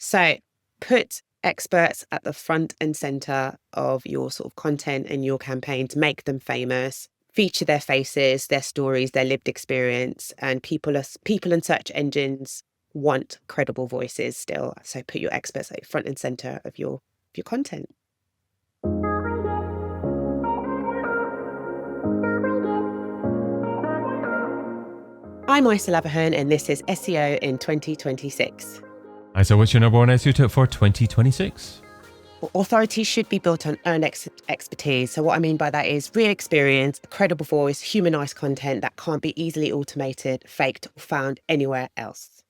So put experts at the front and center of your sort of content and your campaign to make them famous. Feature their faces, their stories, their lived experience, and people and search engines want credible voices still. So put your experts at front and center of your content. I'm Isa Lavahun, and this is SEO in 2026. Isa, what's your number one SEO tip for 2026? Authority should be built on earned expertise. So what I mean by that is real experience, credible voice, humanized content that can't be easily automated, faked, or found anywhere else.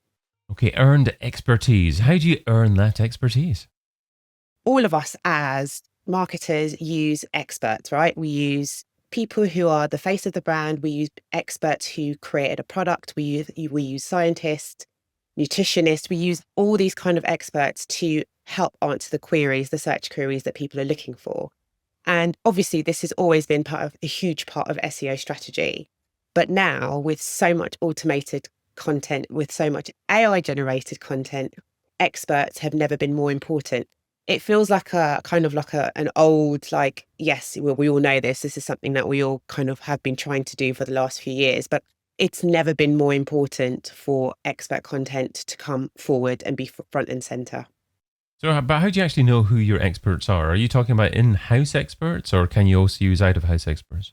Okay, earned expertise. How do you earn that expertise? All of us as marketers use experts, right? We use people who are the face of the brand. We use experts who created a product. We use scientists, nutritionists. We use all these kind of experts to help answer the queries, the search queries that people are looking for. And obviously, this has always been a huge part of SEO strategy. But now, with so much automated content, with so much AI generated content, experts have never been more important. It feels like an old, yes, we all know this. This is something that we all kind of have been trying to do for the last few years, but it's never been more important for expert content to come forward and be front and center. So, but how do you actually know who your experts are? Are you talking about in-house experts, or can you also use out-of-house experts?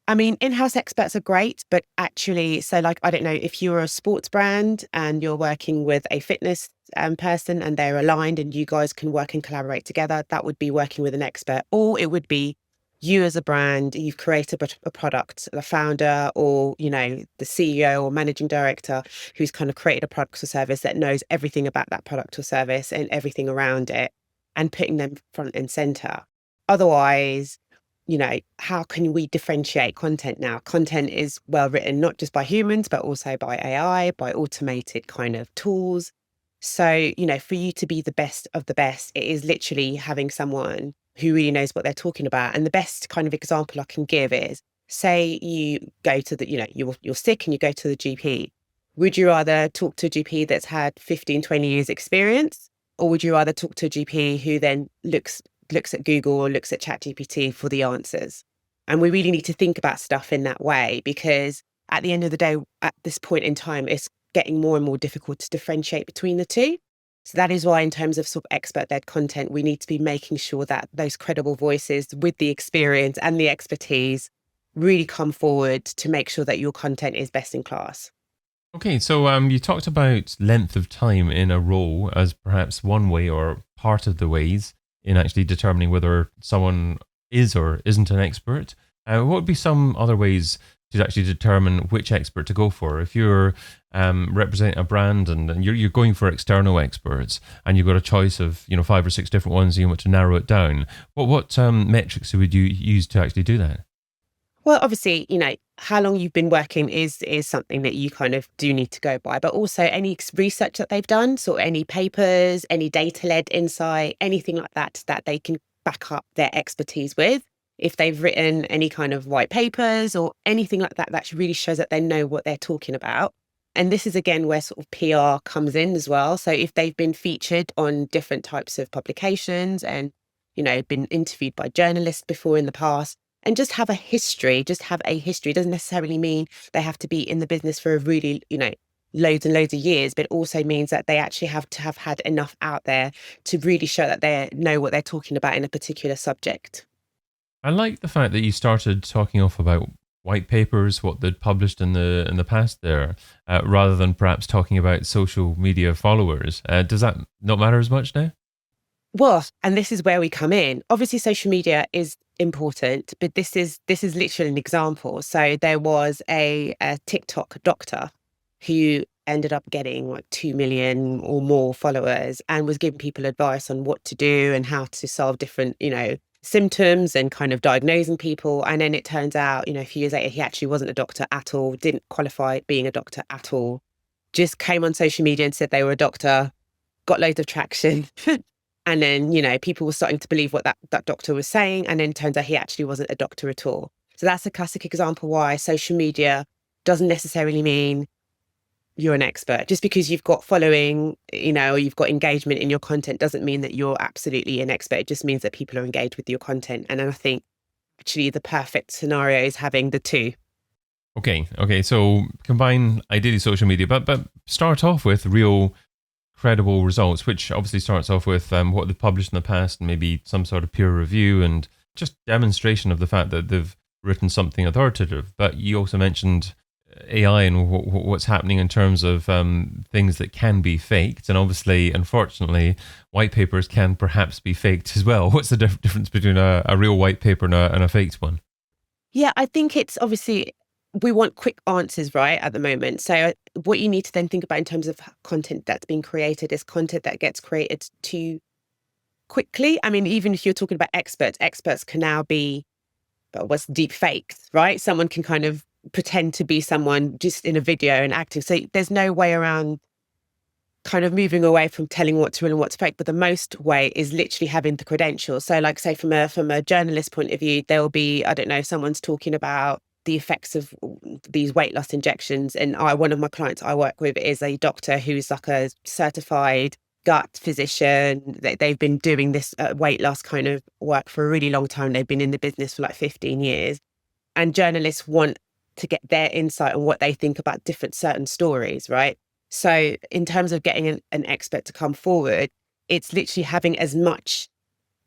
I mean, in-house experts are great, but actually, I don't know, if you're a sports brand and you're working with a fitness person and they're aligned and you guys can work and collaborate together, that would be working with an expert. Or it would be you as a brand, you've created a product, the founder or, the CEO or managing director who's kind of created a product or service that knows everything about that product or service and everything around it, and putting them front and center. Otherwise, how can we differentiate content now? Content is well written, not just by humans, but also by AI, by automated kind of tools. So, for you to be the best of the best, it is literally having someone who really knows what they're talking about. And the best kind of example I can give is, say you go to you're sick and you go to the GP. Would you rather talk to a GP that's had 15, 20 years experience? Or would you rather talk to a GP who then looks at Google or looks at ChatGPT for the answers? And we really need to think about stuff in that way, because at the end of the day, at this point in time, it's getting more and more difficult to differentiate between the two. So that is why, in terms of sort of expert-led content, we need to be making sure that those credible voices with the experience and the expertise really come forward to make sure that your content is best in class. Okay, so you talked about length of time in a role as perhaps one way or part of the ways in actually determining whether someone is or isn't an expert. What would be some other ways to actually determine which expert to go for? If you're representing a brand and you're going for external experts and you've got a choice of 5 or 6 different ones, and you want to narrow it down, what metrics would you use to actually do that? Well, obviously, how long you've been working is something that you kind of do need to go by, but also any research that they've done, so any papers, any data-led insight, anything like that they can back up their expertise with. If they've written any kind of white papers or anything like that, that really shows that they know what they're talking about. And this is, again, where sort of PR comes in as well. So if they've been featured on different types of publications and, been interviewed by journalists before in the past, and just have a history. It doesn't necessarily mean they have to be in the business for a really, loads and loads of years, but it also means that they actually have to have had enough out there to really show that they know what they're talking about in a particular subject. I like the fact that you started talking off about white papers, what they'd published in the past there, rather than perhaps talking about social media followers. Does that not matter as much now? Well, and this is where we come in. Obviously, social media is important, but this is literally an example. So there was a TikTok doctor who ended up getting like 2 million or more followers and was giving people advice on what to do and how to solve different, symptoms and kind of diagnosing people. And then it turns out, a few years later, he actually wasn't a doctor at all, didn't qualify being a doctor at all, just came on social media and said they were a doctor, got loads of traction. And then, people were starting to believe what that doctor was saying. And then it turns out he actually wasn't a doctor at all. So that's a classic example why social media doesn't necessarily mean, you're an expert. Just because you've got following, or you've got engagement in your content doesn't mean that you're absolutely an expert. It just means that people are engaged with your content. And then I think actually the perfect scenario is having the two. Okay. So combine ideally social media, but start off with real credible results, which obviously starts off with what they've published in the past and maybe some sort of peer review and just demonstration of the fact that they've written something authoritative. But you also mentioned AI and what's happening in terms of things that can be faked. And obviously, unfortunately, white papers can perhaps be faked as well. What's the difference between a real white paper and a faked one? Yeah, I think it's obviously we want quick answers, right, at the moment. So what you need to then think about in terms of content that's being created is content that gets created too quickly. I mean, even if you're talking about experts can now be what's deep fakes, right? Someone can kind of pretend to be someone just in a video and acting. So there's no way around kind of moving away from telling what's real and what's fake. But the most way is literally having the credentials. So like say from a journalist point of view, there will be, I don't know, someone's talking about the effects of these weight loss injections. And one of my clients I work with is a doctor who's like a certified gut physician. They've been doing this weight loss kind of work for a really long time. They've been in the business for like 15 years. And journalists want to get their insight on what they think about different certain stories, right? So in terms of getting an expert to come forward, it's literally having as much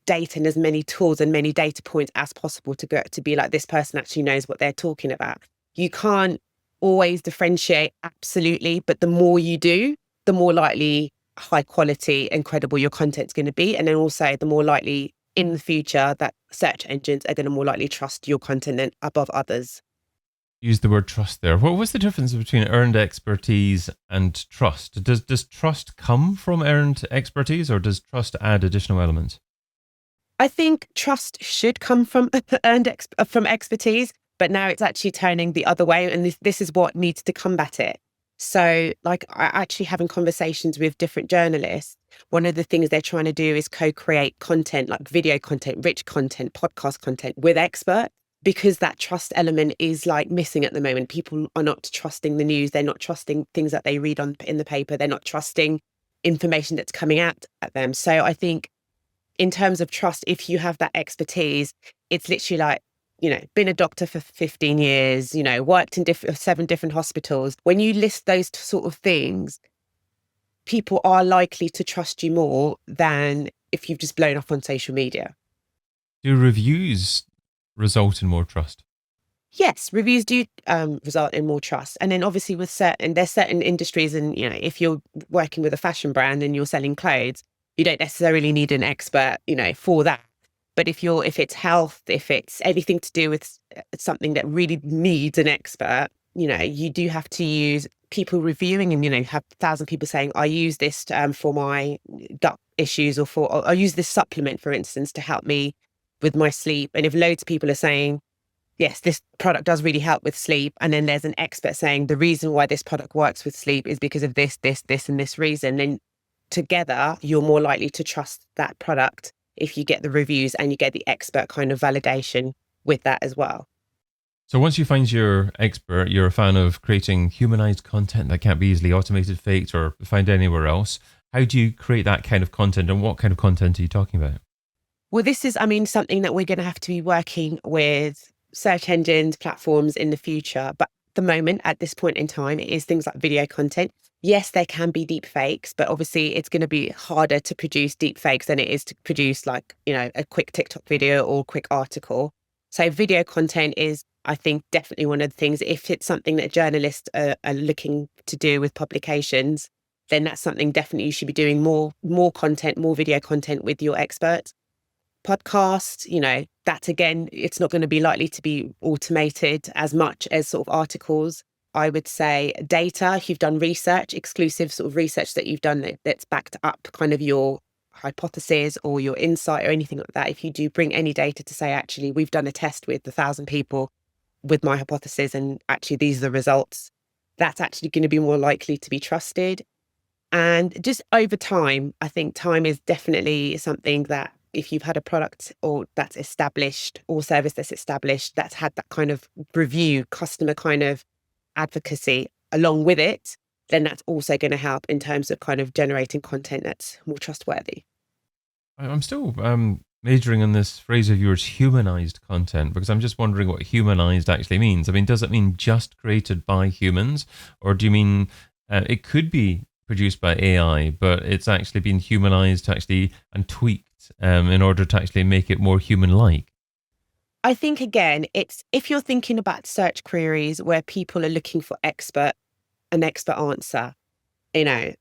data and as many tools and many data points as possible to be like, this person actually knows what they're talking about. You can't always differentiate absolutely, but the more you do, the more likely high quality and credible your content's going to be. And then also the more likely in the future that search engines are going to more likely trust your content than above others. Use the word trust there. What was the difference between earned expertise and trust? Does trust come from earned expertise, or does trust add additional elements? I think trust should come from from expertise, but now it's actually turning the other way, and this is what needs to combat it. So, like, actually having conversations with different journalists, one of the things they're trying to do is co-create content, like video content, rich content, podcast content with experts, because that trust element is like missing at the moment. People are not trusting the news. They're not trusting things that they read in the paper. They're not trusting information that's coming out at them. So I think in terms of trust, if you have that expertise, it's literally like, been a doctor for 15 years, worked in 7 different hospitals. When you list those sort of things, people are likely to trust you more than if you've just blown up on social media. Do reviews result in more trust? Yes, reviews do result in more trust. And then obviously there's certain industries, and, if you're working with a fashion brand and you're selling clothes, you don't necessarily need an expert, for that. But if it's health, if it's anything to do with something that really needs an expert, you do have to use people reviewing and, have 1,000 people saying, I use this for my gut issues, or I use this supplement, for instance, to help me with my sleep. And if loads of people are saying, yes, this product does really help with sleep, and then there's an expert saying the reason why this product works with sleep is because of this, and this reason, then together you're more likely to trust that product if you get the reviews and you get the expert kind of validation with that as well. So once you find your expert, you're a fan of creating humanized content that can't be easily automated, faked, or found anywhere else. How do you create that kind of content, and what kind of content are you talking about? Well, this is, something that we're going to have to be working with search engines, platforms in the future. But at the moment, at this point in time, it is things like video content. Yes, there can be deep fakes, but obviously it's going to be harder to produce deep fakes than it is to produce like, a quick TikTok video or a quick article. So video content is, I think, definitely one of the things. If it's something that journalists are looking to do with publications, then that's something definitely you should be doing more content, more video content with your experts. Podcast, that again, it's not going to be likely to be automated as much as sort of articles. I would say data, if you've done research, exclusive sort of research that you've done that's backed up kind of your hypothesis or your insight or anything like that. If you do bring any data to say, actually, we've done a test with 1,000 people with my hypothesis and actually these are the results, that's actually going to be more likely to be trusted. And just over time, I think time is definitely something that if you've had a product or that's established or service that's established, that's had that kind of review, customer kind of advocacy along with it, then that's also going to help in terms of kind of generating content that's more trustworthy. I'm still majoring on this phrase of yours, humanized content, because I'm just wondering what humanized actually means. I mean, does it mean just created by humans, or do you mean it could be produced by AI, but it's actually been humanized to actually and tweaked in order to actually make it more human-like? I think again, it's if you're thinking about search queries where people are looking for an expert answer.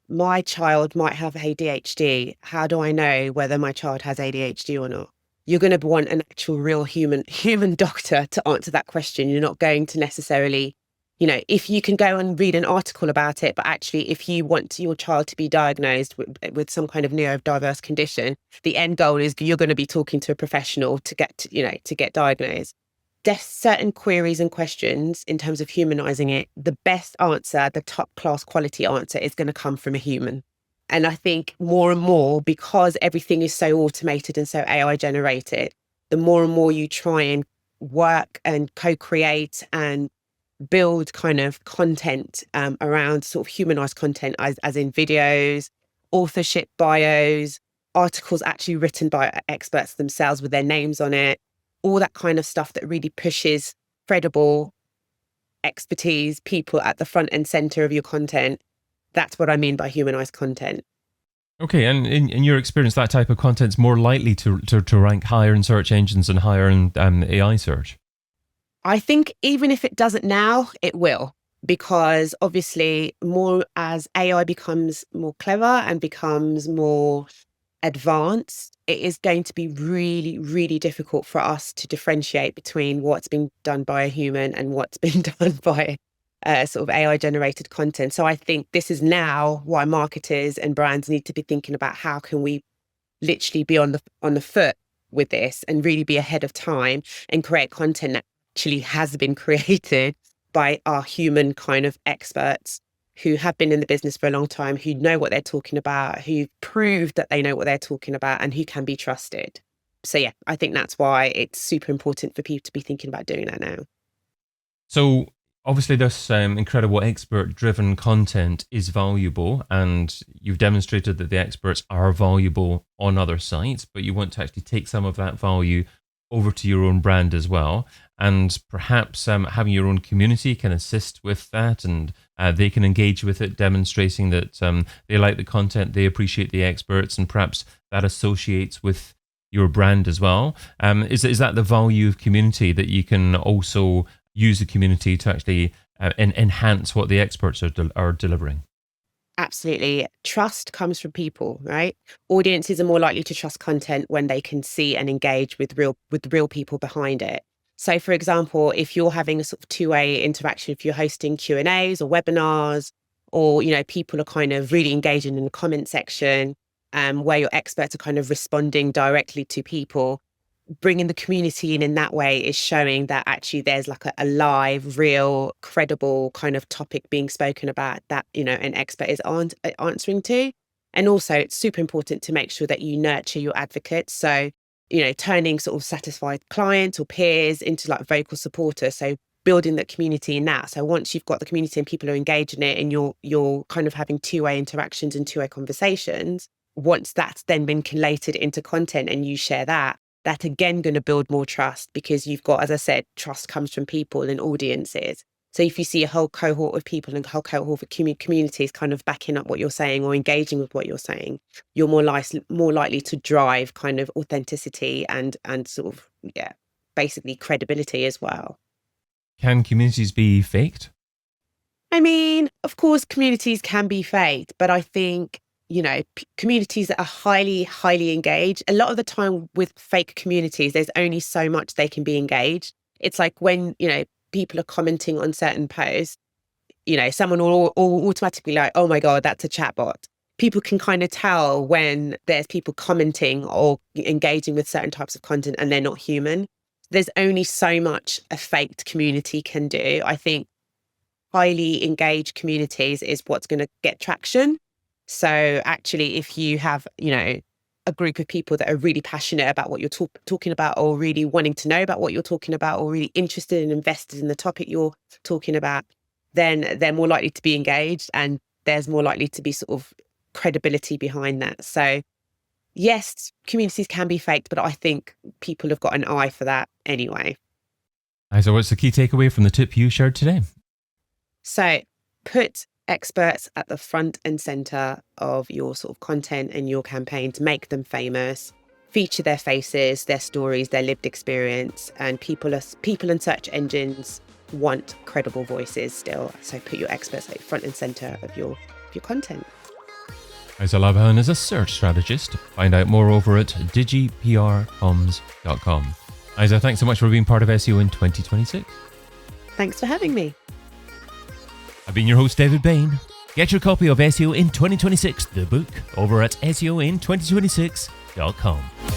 My child might have ADHD. How do I know whether my child has ADHD or not? You're going to want an actual real human doctor to answer that question. You're not going to necessarily, if you can go and read an article about it, but actually if you want your child to be diagnosed with some kind of neurodiverse condition, the end goal is you're going to be talking to a professional to get diagnosed. There's certain queries and questions in terms of humanizing it. The best answer, the top class quality answer, is going to come from a human. And I think more and more, because everything is so automated and so AI generated, the more and more you try and work and co-create and build kind of content around sort of humanized content, as in videos, authorship bios, articles actually written by experts themselves with their names on it, all that kind of stuff that really pushes credible expertise, people at the front and center of your content. That's what I mean by humanized content. Okay, and in your experience, that type of content's more likely to rank higher in search engines and higher in AI search? I think even if it doesn't now, it will, because obviously more as AI becomes more clever and becomes more advanced, it is going to be really, really difficult for us to differentiate between what's been done by a human and what's been done by sort of AI generated content. So I think this is now why marketers and brands need to be thinking about how can we literally be on the foot with this and really be ahead of time and create content that actually has been created by our human kind of experts who have been in the business for a long time, who know what they're talking about, who proved that they know what they're talking about and who can be trusted. So yeah, I think that's why it's super important for people to be thinking about doing that now. So obviously, this incredible expert-driven content is valuable, and you've demonstrated that the experts are valuable on other sites, but you want to actually take some of that value over to your own brand as well. And perhaps having your own community can assist with that, and they can engage with it, demonstrating that they like the content, they appreciate the experts, and perhaps that associates with your brand as well. Is that the value of community, that you can also use the community to actually enhance what the experts are delivering? Absolutely. Trust comes from people, right? Audiences are more likely to trust content when they can see and engage with real people behind it. So for example, if you're having a sort of two-way interaction, if you're hosting Q&As or webinars, or people are kind of really engaging in the comment section, where your experts are kind of responding directly to people, bringing the community in that way is showing that actually there's like a live, real, credible kind of topic being spoken about that, an expert is answering to. And also it's super important to make sure that you nurture your advocates. So, turning sort of satisfied clients or peers into like vocal supporters. So building that community in that. So once you've got the community and people are engaged in it and you're kind of having two-way interactions and two-way conversations, once that's then been collated into content and you share that again going to build more trust, because you've got, as I said, trust comes from people and audiences. So if you see a whole cohort of people and a whole cohort of communities kind of backing up what you're saying or engaging with what you're saying, you're more likely to drive kind of authenticity and sort of, yeah, basically credibility as well. Can communities be faked? I mean, of course, communities can be faked, but I think, communities that are highly, highly engaged, a lot of the time with fake communities, there's only so much they can be engaged. It's like when, people are commenting on certain posts, someone will automatically like, oh my God, that's a chatbot. People can kind of tell when there's people commenting or engaging with certain types of content and they're not human. There's only so much a faked community can do. I think highly engaged communities is what's going to get traction. So actually, if you have, a group of people that are really passionate about what you're talking about, or really wanting to know about what you're talking about, or really interested and invested in the topic you're talking about, then they're more likely to be engaged. And there's more likely to be sort of credibility behind that. So yes, communities can be faked, but I think people have got an eye for that anyway. So what's the key takeaway from the tip you shared today? So put experts at the front and center of your sort of content and your campaign to make them famous. Feature their faces, their stories, their lived experience, and people and search engines want credible voices still. So put your experts at front and center of your content. Isa Lavahun is a search strategist. Find out more over at digiprcomms.com. Isa, thanks so much for being part of SEO in 2026. Thanks for having me. I've been your host, David Bain. Get your copy of SEO in 2026, the book, over at seoin2026.com.